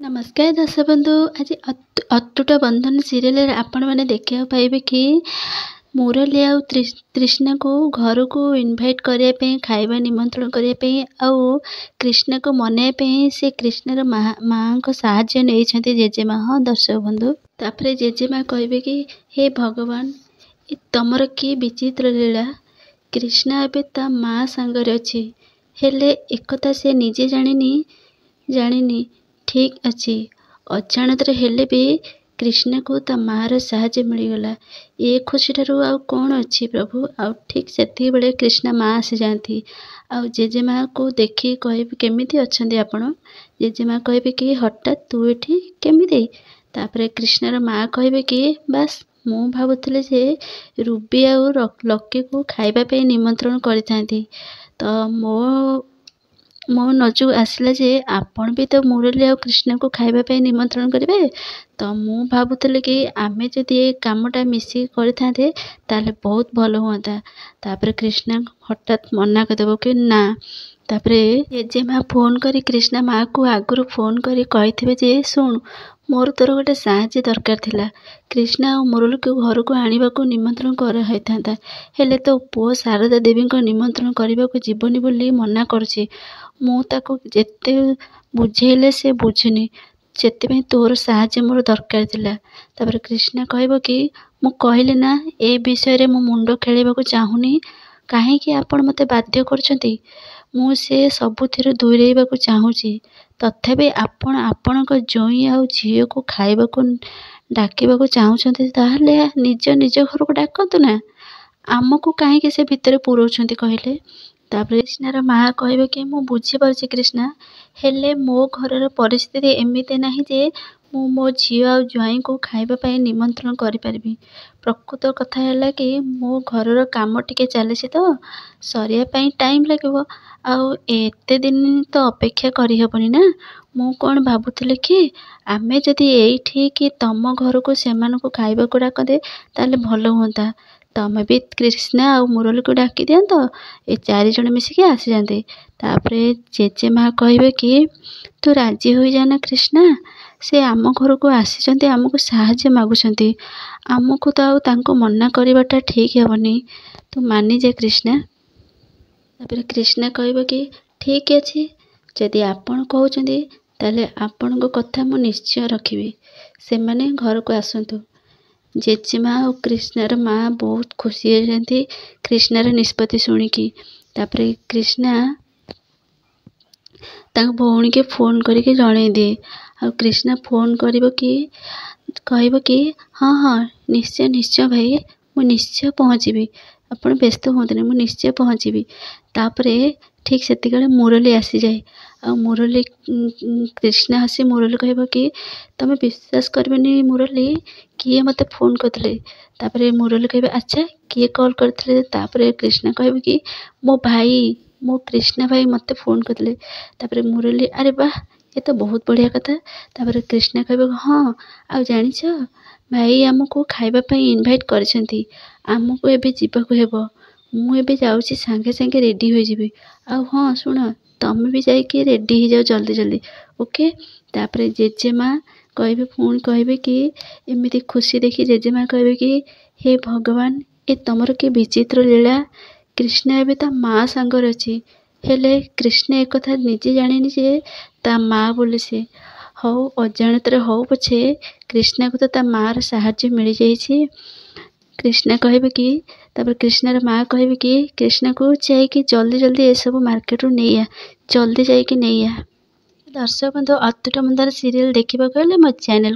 नमस्कार दर्शक बंधु। आज अतुट बंधन सीरियल आपण मैंने देखा पाइबे कि मुरली आउ तृष्णा को घर को इनवाइट करने खाଇବା निमंत्रण करने आउ कृष्णा को मनैया से कृष्णार माँ को साहाय्य नहीं जेजेमा। हाँ दर्शक बंधु, तापर जेजेमा कहबे कि हे भगवान तमर कि विचित्र लीला, कृष्णा एबे ता माँ सांगरे अच्छी हेले एकता से निजे जानिनी ठीक अच्छी अजाणत हेले भी कृष्णा को ता मार साहाय्य मिलगला। ये खुशी ठारू आउ कौन अच्छी प्रभु। आउ ठीक से बेले कृष्णा माँ आसी जाती आउ जेजेमा को देखी कह केमिति अच्छंदी आपण। जेजेमा कहबे कि हठात तू एठी केमिति। तापरे कृष्णार माँ कहबे कि बस मु भावुथिले जे रूबी आउ लकी को खाइबा पे निमंत्रण करिथांती, तो मो नजू आसला जे आपण भी तो मुरली आउ कृष्णा को खाइबा पे निमंत्रण करेंगे, तो मु भावुथिले कि आमे जदि ए कामटा मिसी करिथांते ताले बहुत भल हुआंता। तापरे कृष्णा हठात मना करदेबो कि ना। तापरे जेजेमा फोन करी कृष्णा माँ को आगुरु फोन करी कहिथिबे जे सुन मोर तोर गोटे साहाय्य दरकार थिला। कृष्णा और मुरली को घर को आनिबा को निमंत्रण कराइथांता, हेले तो पुओ शारदा देवी को निमंत्रण करबा को जीवनी बोली मना करछि। मु ताको जेते बुझेले से बुझुनी, से तोर साहाय्य मोर दरकार थिला। तापर कृष्णा कहबो कि मु कहले ना ए विषय रे मु मुंडो खेलिबा को चाहुनी, काहेकि आपण मते बाध्य करछंती। मु से सबुथिरु दूरेइबा को चाहूची, तथापि आपण आपणक जोई आउ झियो को खाइबा को डाकिबा को चाहूछंती, ताहले निज घर को डाकतु ना, आमको काहेकि से भितरे पुरौछंती कहले। तापर कृष्णार माँ कहबे कि मु बुझी पारछि कृष्णा, हेले मो घरर परिस्थिति एमिते नाही जे मु मो झियो आउ ज्वाई को खाइबा पे निमंत्रण करि पारबी। प्रकृत कथा हैला कि मो घरर काम टिके चलिछि तो सरिया पई टाइम लागिबो, आउ एते दिन तो अपेक्षा करि हेबनी ना। मु कोन भाबुथिले कि आमे जदि एइठी कि तम घर को सेमान को खाइबा को डाकदे ताले भल हुंता। तमे भी कृष्णा आउ मुरली को डाकी दियंत, ए 4 जण मिसिके आसी जाते। तापरे जेजेमा कहबे कि तू राजी हो जाना कृष्णा, से आम घर को आसी आमको साहाय्य मागुछंती, आमको तो आउ तांको मना करबाटा ठीक हेबनी, तू मानि जे कृष्णा। तापरे कृष्णा कहबे कि ठीक अछि, जदि आपण कहउछंती ताले आपणको कथा मु निश्चय रखिबी, से माने घर को आसंतु। जेजेमा और कृष्णार माँ बहुत खुशी होती कृष्णार निष्पत्ति शुणिकी। तापरे कृष्णा तांको भौणी के फोन करके जणई दिए। आ कृष्णा फोन करिबो कि कहबो कि हाँ हाँ निश्चय भाई, मु निश्चय पहुँचीबी, आपण व्यस्त हुंतनी, मु निश्चय पहुँचीबी। तापरे ठीक सेतिकाले मुरली आसी जाए। आ मुरली कृष्णा हसी मुरली कहबो कि तमे विश्वास करबेनी मुरली, किए मते फोन करथिले। तापरे मुरली कहबे अच्छा किए कॉल करथिले। तापरे कृष्णा कहबे कि मो भाई, मो कृष्णा भाई मते फोन करथिले। तापरे मुरली अरे वाह ये तो बहुत बढ़िया कथा। तापरे कृष्णा कहबे हाँ आ जानिछ भाई आमको खाइबा पई इनवाइट करछंती, आमको एबे जीवाको हेबो, मु एबे जाउची सांगे सांगे रेडी होई जिबी। आ हाँ सुन तमे भी जाइके रेडी हो जाओ जल्दी जल्दी, ओके। तापरे जेजेमा कहबे पुणी कहबे कि एमिति खुशी देखी जेजेमा कहबे कि हे भगवान ए तमर के विचित्र लीला, कृष्णा एबे ता माँ सांगर अछि, हेले कृष्णा एक कथा निजे जानिनी जे ता माँ बोली से हौ अजाणत हौ पछे कृष्णा को तो ता माँ साहाय्य मिल जाइछि। कृष्णा कहबे कि तापर कृष्णार माँ कहबे कि कृष्णा को जाइए जल्दी जल्दी ए सब मार्केट रू नैया, जल्दी जाइए नैया। दर्शक बंधु अतुट बंधन सीरियल देखा गले मो चैनल